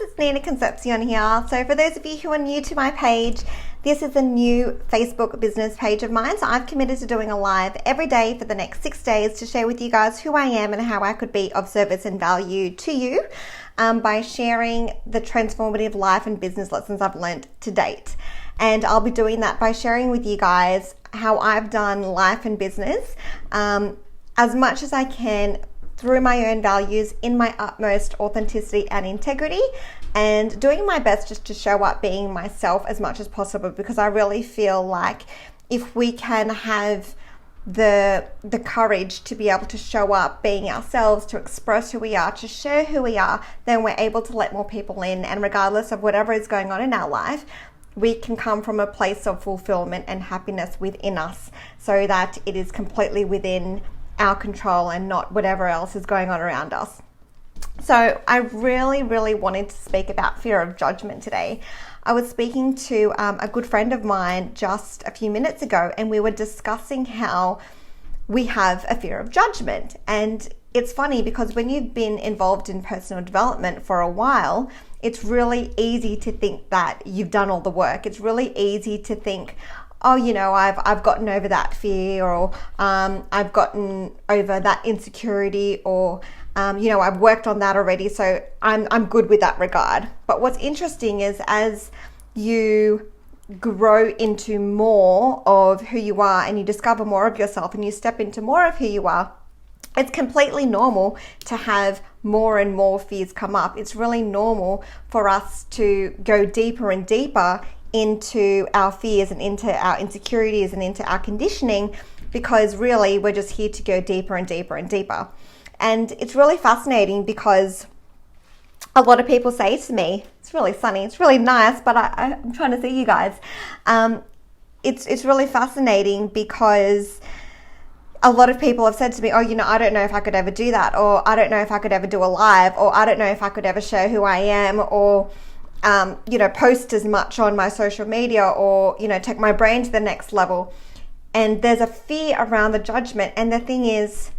it's Nina Concepcion here. So for those of you who are new to my page, this is a new Facebook business page of mine. So I've committed to doing a live every day for the next 6 days to share with you guys who I am and how I could be of service and value to you by sharing the transformative life and business lessons I've learned to date. And I'll be doing that by sharing with you guys how I've done life and business as much as I can through my own values in my utmost authenticity and integrity, and doing my best just to show up being myself as much as possible, because I really feel like if we can have the courage to be able to show up being ourselves, to express who we are, to share who we are, then we're able to let more people in. And regardless of whatever is going on in our life, we can come from a place of fulfillment and happiness within us, so that it is completely within our control and not whatever else is going on around us. So I really wanted to speak about fear of judgment today. I was speaking to a good friend of mine just a few minutes ago, and we were discussing how we have a fear of judgment. And it's funny because when you've been involved in personal development for a while, it's really easy to think that you've done all the work. It's really easy to think, oh, you know, I've gotten over that fear, or I've gotten over that insecurity, or you know, I've worked on that already, so I'm good with that regard. But what's interesting is as you grow into more of who you are and you discover more of yourself and you step into more of who you are, it's completely normal to have more and more fears come up. It's really normal for us to go deeper and deeper into our fears and into our insecurities and into our conditioning, because really we're just here to go deeper and deeper and deeper. And it's really fascinating because a lot of people say to me, it's really sunny, it's really nice, but I'm trying to see you guys. It's really fascinating because a lot of people have said to me, oh, you know, I don't know if I could ever do that, or I don't know if I could ever do a live, or I don't know if I could ever share who I am, or you know, post as much on my social media, or, you know, take my brain to the next level. And there's a fear around the judgment. And the thing is,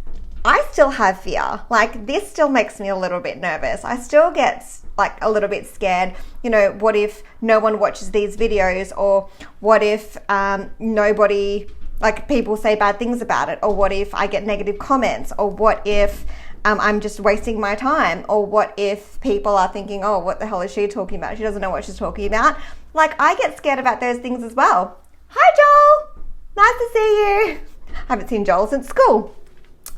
I still have fear. Like, this still makes me a little bit nervous. I still get like a little bit scared. You know, what if no one watches these videos? Or what if nobody, like, people say bad things about it? Or what if I get negative comments? Or what if I'm just wasting my time? Or what if people are thinking, oh, what the hell is she talking about? She doesn't know what she's talking about. Like, I get scared about those things as well. Hi, Joel. Nice to see you. I haven't seen Joel since school.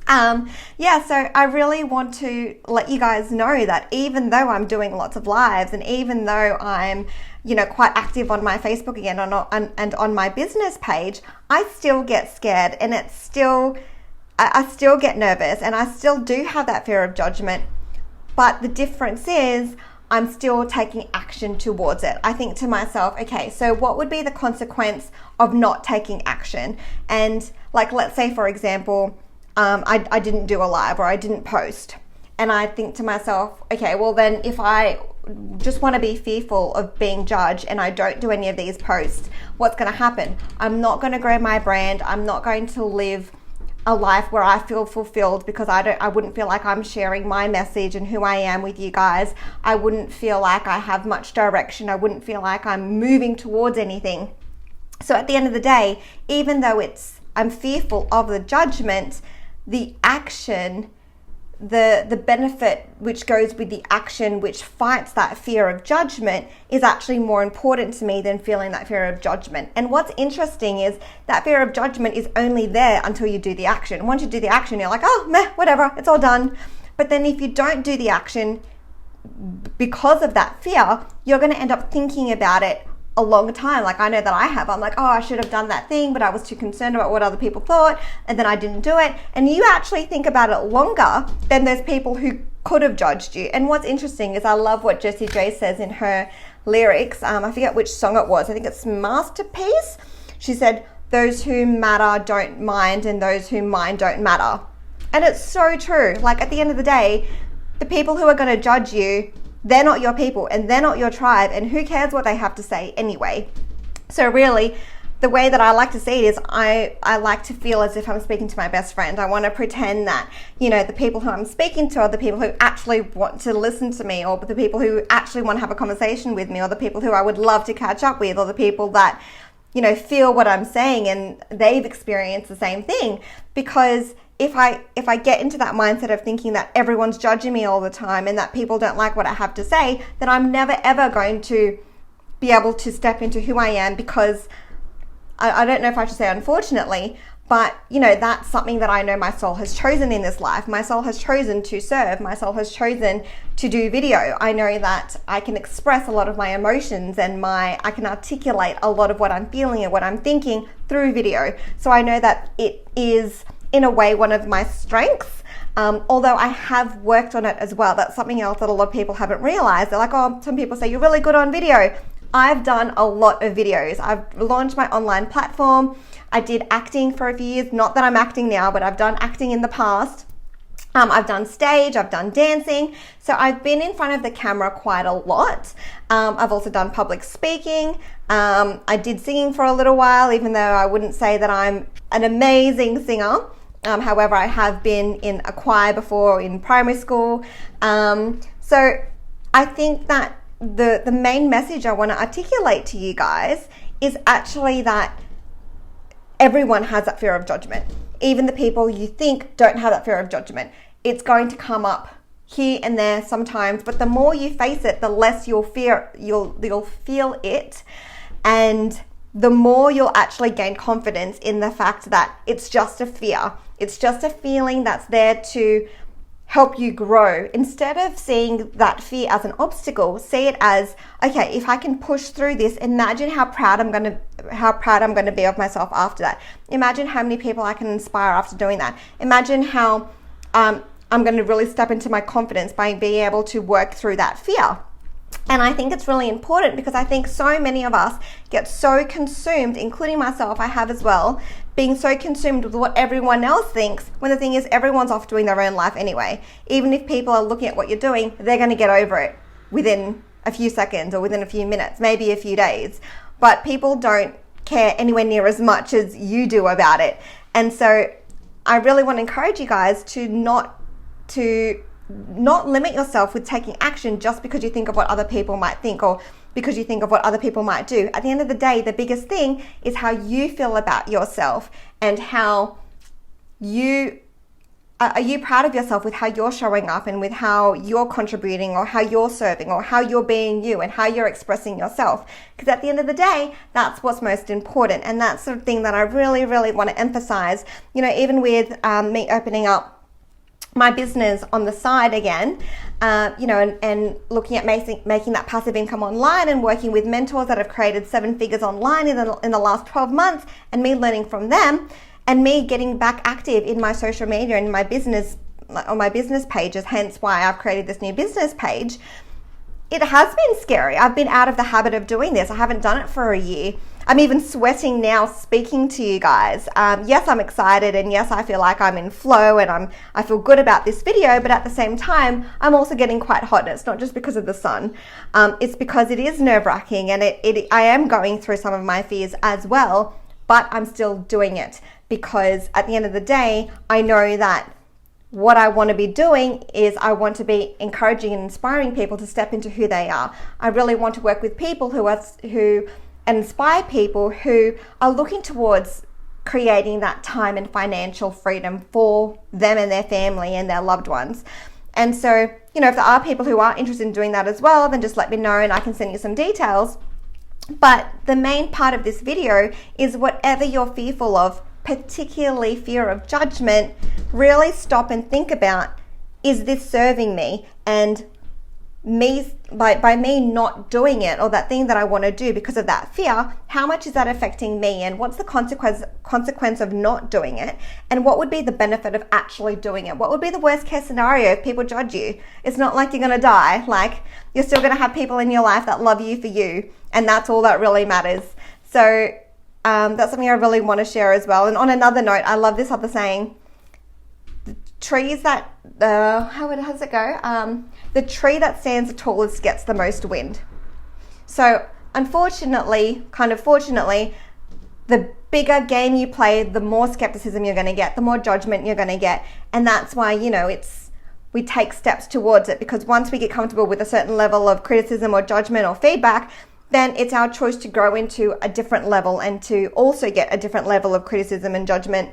Yeah, so I really want to let you guys know that even though I'm doing lots of lives, and even though I'm, you know, quite active on my Facebook again and on my business page, I still get scared, and it's still, I still get nervous, and I still do have that fear of judgment. But the difference is I'm still taking action towards it. I think to myself, okay, so what would be the consequence of not taking action? And like, let's say, for example, I didn't do a live, or I didn't post. And I think to myself, okay, well then if I just want to be fearful of being judged and I don't do any of these posts, what's going to happen? I'm not going to grow my brand. I'm not going to live a life where I feel fulfilled, because I wouldn't feel like I'm sharing my message and who I am with you guys. I wouldn't feel like I have much direction. I wouldn't feel like I'm moving towards anything. So at the end of the day, even though I'm fearful of the judgment, the action, the benefit which goes with the action which fights that fear of judgment is actually more important to me than feeling that fear of judgment. And what's interesting is that fear of judgment is only there until you do the action. Once you do the action, you're like, oh, meh, whatever, it's all done. But then if you don't do the action because of that fear, you're going to end up thinking about it a long time. Like, I know that I have. I'm like, oh, I should have done that thing, but I was too concerned about what other people thought, and then I didn't do it. And you actually think about it longer than those people who could have judged you. And what's interesting is I love what Jessie J says in her lyrics. I forget which song it was. I think it's Masterpiece. She said, those who matter don't mind, and those who mind don't matter. And it's so true. Like, at the end of the day, the people who are going to judge you, they're not your people, and they're not your tribe, and who cares what they have to say anyway? So really, the way that I like to see it is I like to feel as if I'm speaking to my best friend. I want to pretend that, you know, the people who I'm speaking to are the people who actually want to listen to me, or the people who actually want to have a conversation with me, or the people who I would love to catch up with, or the people that, you know, feel what I'm saying and they've experienced the same thing. Because if I get into that mindset of thinking that everyone's judging me all the time and that people don't like what I have to say, then I'm never ever going to be able to step into who I am, because I don't know if I should say unfortunately, but you know, that's something that I know my soul has chosen in this life. My soul has chosen to serve. My soul has chosen to do video. I know that I can express a lot of my emotions and I can articulate a lot of what I'm feeling and what I'm thinking through video. So I know that it is in a way one of my strengths. Although I have worked on it as well. That's something else that a lot of people haven't realized. They're like, oh, some people say you're really good on video. I've done a lot of videos. I've launched my online platform. I did acting for a few years. Not that I'm acting now, but I've done acting in the past. I've done stage, I've done dancing. So I've been in front of the camera quite a lot. I've also done public speaking. I did singing for a little while, even though I wouldn't say that I'm an amazing singer. However, I have been in a choir before in primary school. So I think that the main message I want to articulate to you guys is actually that everyone has that fear of judgment. Even the people you think don't have that fear of judgment. It's going to come up here and there sometimes, but the more you face it, the less you'll feel it, and the more you'll actually gain confidence in the fact that it's just a fear. It's just a feeling that's there to help you grow. Instead of seeing that fear as an obstacle, see it as, okay, if I can push through this, imagine how proud I'm going to be of myself after that. Imagine how many people I can inspire after doing that. Imagine how I'm going to really step into my confidence by being able to work through that fear. And I think it's really important, because I think so many of us get so consumed, including myself, I have as well, being so consumed with what everyone else thinks, when the thing is everyone's off doing their own life anyway. Even if people are looking at what you're doing, they're going to get over it within a few seconds or within a few minutes, maybe a few days. But people don't care anywhere near as much as you do about it. And so I really want to encourage you guys to not limit yourself with taking action just because you think of what other people might think, or because you think of what other people might do. At the end of the day, the biggest thing is how you feel about yourself, and how are you proud of yourself with how you're showing up and with how you're contributing, or how you're serving, or how you're being you and how you're expressing yourself. Because at the end of the day, that's what's most important. And that's the thing that I really, really want to emphasize. You know, even with me opening up my business on the side again, and looking at making that passive income online, and working with mentors that have created 7 figures online in the last 12 months, and me learning from them, and me getting back active in my social media and my business, on my business pages, hence why I've created this new business page. It has been scary. I've been out of the habit of doing this. I haven't done it for a year. I'm even sweating now speaking to you guys. Yes, I'm excited, and yes, I feel like I'm in flow, and I feel good about this video, but at the same time, I'm also getting quite hot. And it's not just because of the sun. It's because it is nerve-wracking, and I am going through some of my fears as well, but I'm still doing it, because at the end of the day, I know that what I want to be doing is I want to be encouraging and inspiring people to step into who they are. I really want to work with people who inspire people who are looking towards creating that time and financial freedom for them and their family and their loved ones. And so, you know, if there are people who are interested in doing that as well, then just let me know and I can send you some details. But the main part of this video is whatever you're fearful of, particularly fear of judgment, really stop and think about, is this serving me? And me, by me not doing it, or that thing that I want to do because of that fear, how much is that affecting me? And what's the consequence of not doing it? And what would be the benefit of actually doing it? What would be the worst case scenario if people judge you? It's not like you're going to die. Like, you're still going to have people in your life that love you for you. And that's all that really matters. So that's something I really want to share as well. And on another note, I love this other saying, trees that, how does it go? The tree that stands the tallest gets the most wind. So unfortunately, kind of fortunately, the bigger game you play, the more skepticism you're going to get, the more judgment you're going to get. And that's why, we take steps towards it, because once we get comfortable with a certain level of criticism or judgment or feedback, then it's our choice to grow into a different level and to also get a different level of criticism and judgment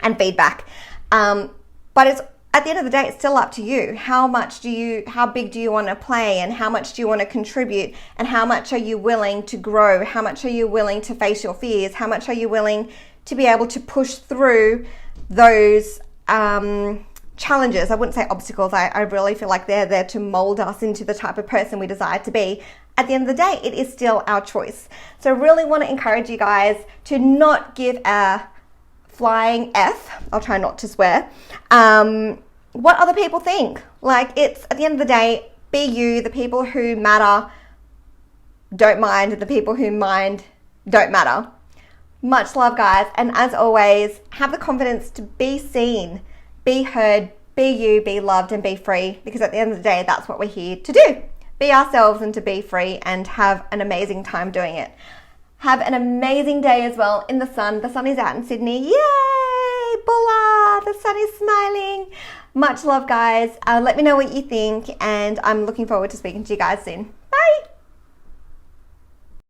and feedback. But it's, at the end of the day, it's still up to you. How big do you want to play, and how much do you want to contribute, and how much are you willing to grow? How much are you willing to face your fears? How much are you willing to be able to push through those challenges? I wouldn't say obstacles. I really feel like they're there to mold us into the type of person we desire to be. At the end of the day, it is still our choice. So I really want to encourage you guys to not give a flying F, I'll try not to swear, what other people think. Like, it's, at the end of the day, be you. The people who matter don't mind. The people who mind don't matter. Much love, guys. And as always, have the confidence to be seen, be heard, be you, be loved, and be free. Because at the end of the day, that's what we're here to do. Be ourselves and to be free, and have an amazing time doing it. Have an amazing day as well in the sun. The sun is out in Sydney. Yay! Bulla! The sun is smiling. Much love, guys. Let me know what you think, and I'm looking forward to speaking to you guys soon. Bye!